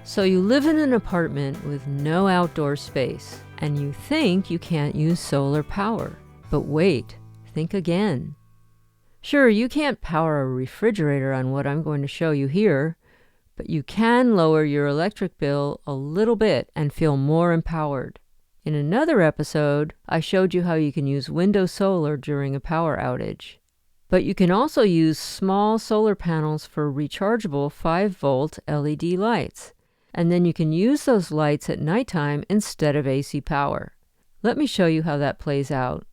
So you live in an apartment with no outdoor space, and you think you can't use solar power. But wait, think again. Sure, you can't power a refrigerator on what I'm going to show you here, but you can lower your electric bill a little bit and feel more empowered. In another episode, I showed you how you can use window solar during a power outage. But you can also use small solar panels for rechargeable 5-volt LED lights. And then you can use those lights at nighttime instead of AC power. Let me show you how that plays out.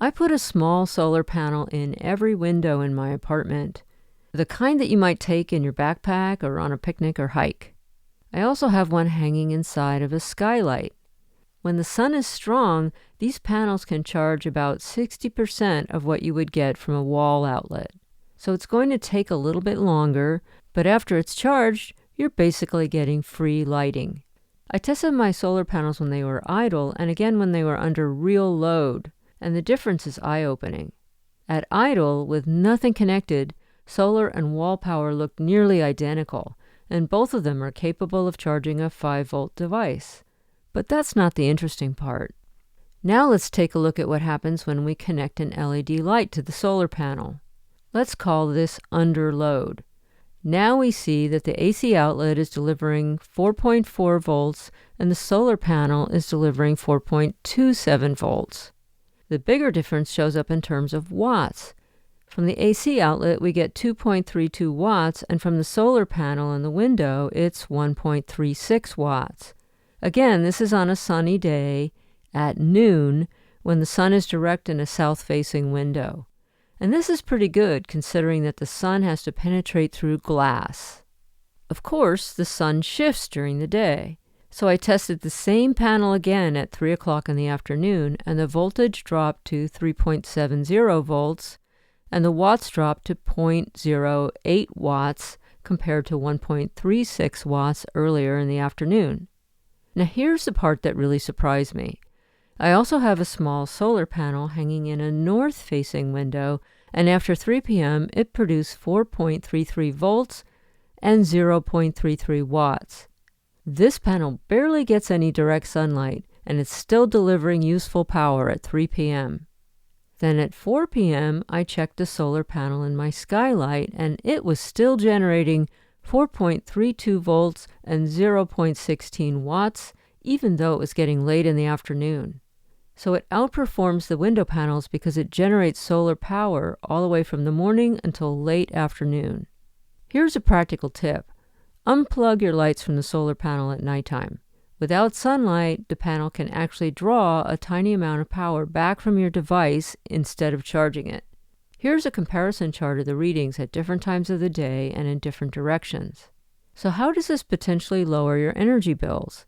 I put a small solar panel in every window in my apartment, the kind that you might take in your backpack or on a picnic or hike. I also have one hanging inside of a skylight. When the sun is strong, these panels can charge about 60% of what you would get from a wall outlet. So it's going to take a little bit longer, but after it's charged, you're basically getting free lighting. I tested my solar panels when they were idle and again when they were under real load, and the difference is eye-opening. At idle, with nothing connected, solar and wall power look nearly identical, and both of them are capable of charging a 5-volt device. But that's not the interesting part. Now let's take a look at what happens when we connect an LED light to the solar panel. Let's call this under load. Now we see that the AC outlet is delivering 4.4 volts and the solar panel is delivering 4.27 volts. The bigger difference shows up in terms of watts. From the AC outlet, we get 2.32 watts, and from the solar panel in the window, it's 1.36 watts. Again, this is on a sunny day at noon when the sun is direct in a south-facing window. And this is pretty good considering that the sun has to penetrate through glass. Of course, the sun shifts during the day. So I tested the same panel again at 3 o'clock in the afternoon, and the voltage dropped to 3.70 volts, and the watts dropped to 0.08 watts compared to 1.36 watts earlier in the afternoon. Now here's the part that really surprised me. I also have a small solar panel hanging in a north-facing window, and after 3 p.m. it produced 4.33 volts and 0.33 watts. This panel barely gets any direct sunlight, and it's still delivering useful power at 3 p.m. Then at 4 p.m. I checked the solar panel in my skylight, and it was still generating 4.32 volts and 0.16 watts, even though it was getting late in the afternoon. So it outperforms the window panels because it generates solar power all the way from the morning until late afternoon. Here's a practical tip. Unplug your lights from the solar panel at nighttime. Without sunlight, the panel can actually draw a tiny amount of power back from your device instead of charging it. Here's a comparison chart of the readings at different times of the day and in different directions. So how does this potentially lower your energy bills?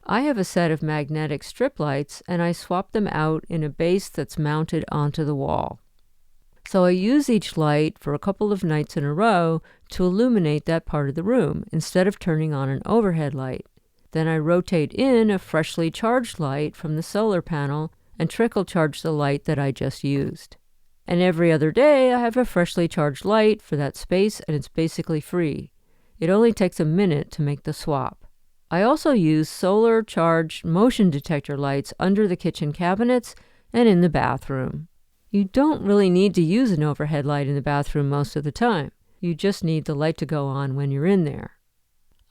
I have a set of magnetic strip lights, and I swap them out in a base that's mounted onto the wall. So I use each light for a couple of nights in a row to illuminate that part of the room instead of turning on an overhead light. Then I rotate in a freshly charged light from the solar panel and trickle charge the light that I just used. And every other day I have a freshly charged light for that space, and it's basically free. It only takes a minute to make the swap. I also use solar charged motion detector lights under the kitchen cabinets and in the bathroom. You don't really need to use an overhead light in the bathroom most of the time. You just need the light to go on when you're in there.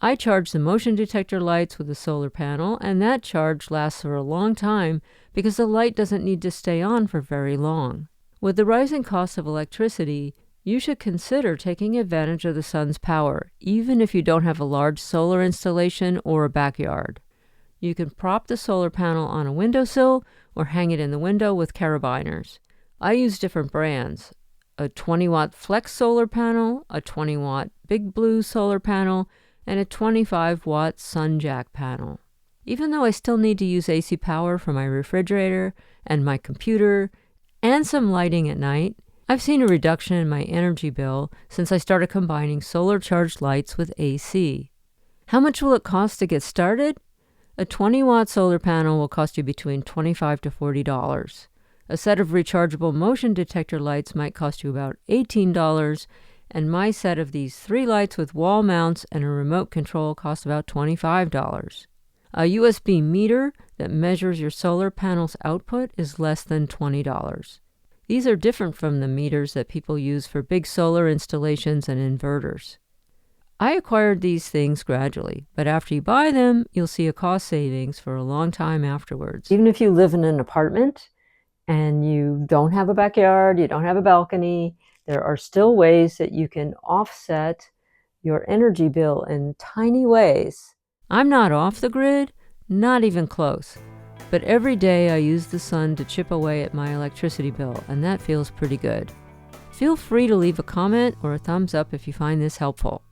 I charge the motion detector lights with a solar panel, and that charge lasts for a long time because the light doesn't need to stay on for very long. With the rising cost of electricity, you should consider taking advantage of the sun's power, even if you don't have a large solar installation or a backyard. You can prop the solar panel on a windowsill or hang it in the window with carabiners. I use different brands: a 20-watt flex solar panel, a 20-watt Big Blue solar panel, and a 25-watt SunJack panel. Even though I still need to use AC power for my refrigerator and my computer and some lighting at night, I've seen a reduction in my energy bill since I started combining solar-charged lights with AC. How much will it cost to get started? A 20-watt solar panel will cost you between $25 to $40. A set of rechargeable motion detector lights might cost you about $18, and my set of these 3 lights with wall mounts and a remote control cost about $25. A USB meter that measures your solar panel's output is less than $20. These are different from the meters that people use for big solar installations and inverters. I acquired these things gradually, but after you buy them, you'll see a cost savings for a long time afterwards. Even if you live in an apartment and you don't have a backyard, you don't have a balcony, there are still ways that you can offset your energy bill in tiny ways. I'm not off the grid, not even close. But every day I use the sun to chip away at my electricity bill, and that feels pretty good. Feel free to leave a comment or a thumbs up if you find this helpful.